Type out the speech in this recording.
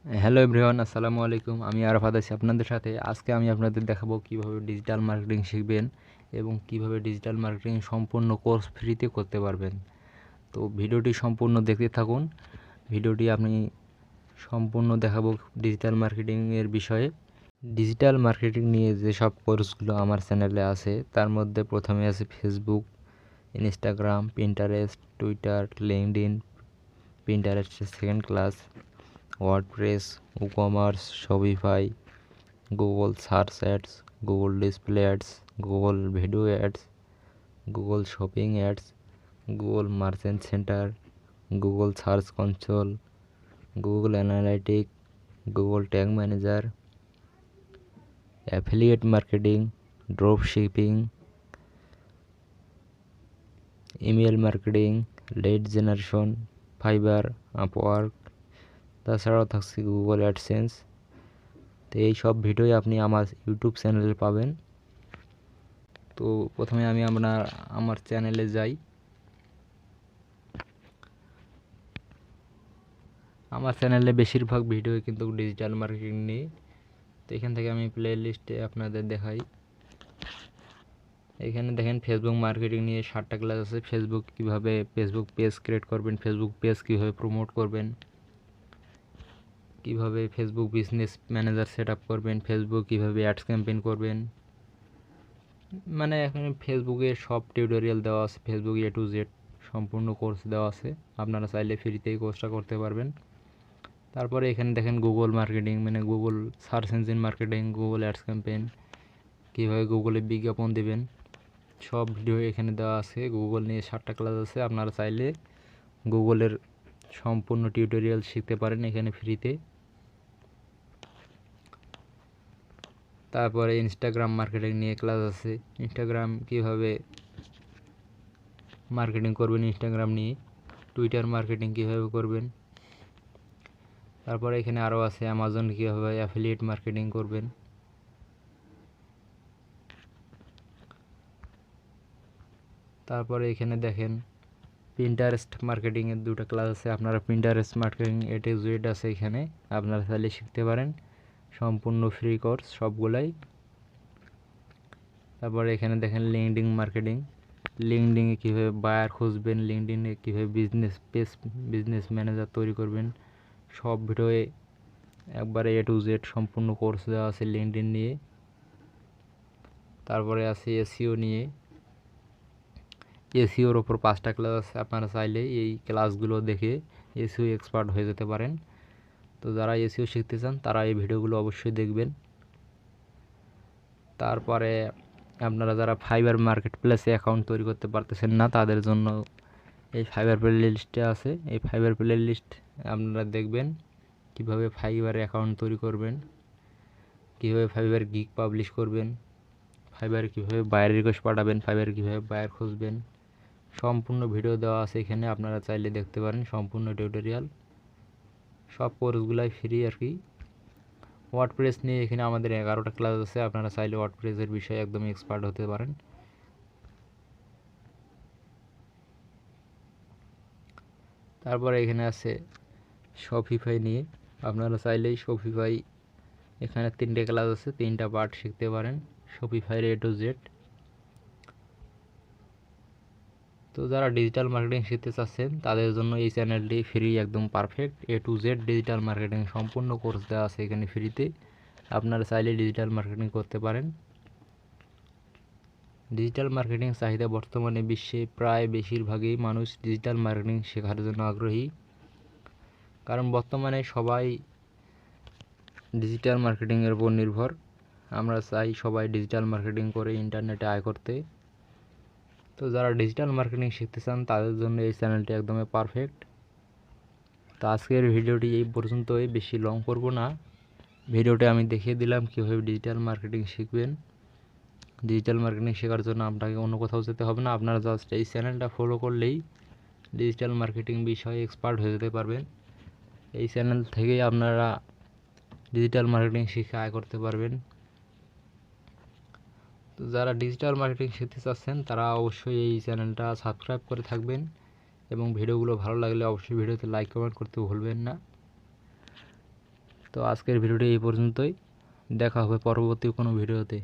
Hello everyone, আসসালামু আলাইকুম। আমি আরাফাত আছি আপনাদের সাথে। আজকে আমি আপনাদের দেখাবো কিভাবে ডিজিটাল মার্কেটিং শিখবেন এবং কিভাবে ডিজিটাল মার্কেটিং সম্পূর্ণ কোর্স ফ্রিতে করতে পারবেন। তো ভিডিওটি সম্পূর্ণ দেখতে থাকুন। ভিডিওটি আপনি সম্পূর্ণ দেখাবো ডিজিটাল মার্কেটিংয়ের বিষয়ে। ডিজিটাল মার্কেটিং নিয়ে যেসব কোর্সগুলো আমার চ্যানেলে আছে তার মধ্যে প্রথমে আছে Facebook, Instagram, Pinterest, Twitter, LinkedIn, পিন্টারেস্টের second class, WordPress, e-commerce, Shopify, Google search ads, Google display ads, Google video ads, Google shopping ads, Google merchant centre, Google search console, Google analytic, Google tag manager, affiliate marketing, drop shipping, email marketing, lead generation, Fiverr, Upwork, তাছাড়াও থাকছে Google AdSense. তো এই সব ভিডিওই আপনি আমার YouTube চ্যানেলে পাবেন। তো প্রথমে আমি আমার চ্যানেলে যাই। আমার চ্যানেলে বেশিরভাগ ভিডিও কিন্তু ডিজিটাল মার্কেটিং নিয়ে। তো এখান থেকে আমি প্লে লিস্টে আপনাদের দেখাই। এখানে দেখেন ফেসবুক মার্কেটিং নিয়ে 7টা ক্লাস আছে। কিভাবে ফেসবুক পেজ ক্রিয়েট করবেন, ফেসবুক পেজ কীভাবে প্রমোট করবেন, কিভাবে Facebook business manager set up করবেন, ফেসবুক কীভাবে অ্যাডস ক্যাম্পেইন করবেন, মানে এখানে ফেসবুকে সব টিউটোরিয়াল দেওয়া আছে। ফেসবুক এ টু জেড সম্পূর্ণ কোর্স দেওয়া আছে। আপনারা চাইলে ফ্রিতেই কোর্সটা করতে পারবেন। তারপরে এখানে দেখেন গুগল মার্কেটিং, মানে Google search engine marketing, Google ads campaign, কীভাবে গুগলে বিজ্ঞাপন দেবেন, সব ভিডিও এখানে দেওয়া আছে। গুগল নিয়ে 7টা ক্লাস আছে। আপনারা চাইলে গুগলের সম্পূর্ণ টিউটোরিয়াল শিখতে পারেন এখানে ফ্রিতে। তারপরে ইনস্টাগ্রাম মার্কেটিং নিয়ে ক্লাস আছে। ইনস্টাগ্রাম কীভাবে মার্কেটিং করবেন ইনস্টাগ্রাম নিয়ে, টুইটার মার্কেটিং কীভাবে করবেন। তারপরে এখানে আরও আছে অ্যামাজন কীভাবে অ্যাফিলিয়েট মার্কেটিং করবেন। তারপরে এখানে দেখেন পিন্টারেস্ট মার্কেটিংয়ের 2টা ক্লাস আছে। আপনারা Pinterest marketing A to Z আছে এখানে, আপনারা চাইলে শিখতে পারেন। সম্পূর্ণ ফ্রি কোর্স সবগুলাই। তারপরে এখানে দেখেন লিঙ্কডইন মার্কেটিং, লিঙ্কডইনে কীভাবে বায়ার খুঁজবেন, লিঙ্কডইনে কীভাবে বিজনেস ম্যানেজার তৈরি করবেন, সব ভিডিওয়ে একবারে এ টু জেড সম্পূর্ণ কোর্স দেওয়া আছে লিঙ্কডইন নিয়ে। তারপরে আছে এসইও নিয়ে, এসইওর ওপর 5টা ক্লাস আছে। আপনারা চাইলে এই ক্লাসগুলো দেখে এসইও এক্সপার্ট হয়ে যেতে পারেন। তো যারা এসইও শিখতে চান তারা এই ভিডিওগুলো অবশ্যই দেখবেন। তারপরে আপনারা যারা ফাইবার মার্কেট প্লেসে অ্যাকাউন্ট তৈরি করতে পারতেছেন না তাদের জন্য এই ফাইবার প্লে লিস্টে আছে। এই ফাইবার প্লে লিস্ট আপনারা দেখবেন কিভাবে ফাইবারে অ্যাকাউন্ট তৈরি করবেন, কীভাবে ফাইবার গিগ পাবলিশ করবেন, ফাইবার কীভাবে বায়ার রিকোয়েস্ট পাঠাবেন, ফাইবার কীভাবে বায়ার খুঁজবেন, সম্পূর্ণ ভিডিও দেওয়া আছে এখানে। আপনারা চাইলে দেখতে পারেন সম্পূর্ণ টিউটোরিয়াল। সব কোর্সগুলাই ফ্রি আর কি। ওয়ার্ডপ্রেস নিয়ে এখানে আমাদের 11টা ক্লাস আছে। আপনারা চাইলে ওয়ার্ডপ্রেসের বিষয়ে একদম এক্সপার্ট হতে পারেন। তারপরে এখানে আছে শপিফাই নিয়ে, আপনারা চাইলেই শপিফাই এখানে 3টে ক্লাস আছে, 3টা পার্ট শিখতে পারেন শপিফাইয়ের এ টু জেড। তো যারা ডিজিটাল মার্কেটিং শিখতে চাচ্ছেন তাদের জন্য এই চ্যানেলটি ফ্রি, একদম perfect. A to Z digital marketing সম্পূর্ণ কোর্স দেওয়া আছে এখানে ফ্রিতে। আপনারা চাইলে ডিজিটাল মার্কেটিং করতে পারেন। ডিজিটাল মার্কেটিং চাহিদা বর্তমানে বিশ্বে প্রায় বেশিরভাগই মানুষ ডিজিটাল মার্কেটিং শেখার জন্য আগ্রহী, কারণ বর্তমানে সবাই ডিজিটাল মার্কেটিংয়ের উপর নির্ভর। আমরা চাই সবাই ডিজিটাল মার্কেটিং করে ইন্টারনেটে আয় করতে। তো যারা ডিজিটাল মার্কেটিং শিখতে চান তাদের জন্য এই চ্যানেলটি একদমই পারফেক্ট। তো আজকের ভিডিওটি এই পর্যন্তই, বেশি লং করব না। ভিডিওতে আমি দেখিয়ে দিলাম কীভাবে ডিজিটাল মার্কেটিং শিখবেন। ডিজিটাল মার্কেটিং শেখার জন্য আপনাকে অন্য কোথাও যেতে হবে না। আপনারা জাস্ট এই চ্যানেলটা ফলো করলেই ডিজিটাল মার্কেটিং বিষয়ে এক্সপার্ট হয়ে যেতে পারবেন। এই চ্যানেল থেকেই আপনারা ডিজিটাল মার্কেটিং শিখে আয় করতে পারবেন। তো যারা ডিজিটাল মার্কেটিং শিখতে চাচ্ছেন তারা অবশ্যই এই চ্যানেলটা সাবস্ক্রাইব করে থাকবেন এবং ভিডিওগুলো ভালো লাগলে অবশ্যই ভিডিওতে লাইক কমেন্ট করতে ভুলবেন না। তো আজকের ভিডিওটি এই পর্যন্তই, দেখা হবে পরবর্তী কোনো ভিডিওতে।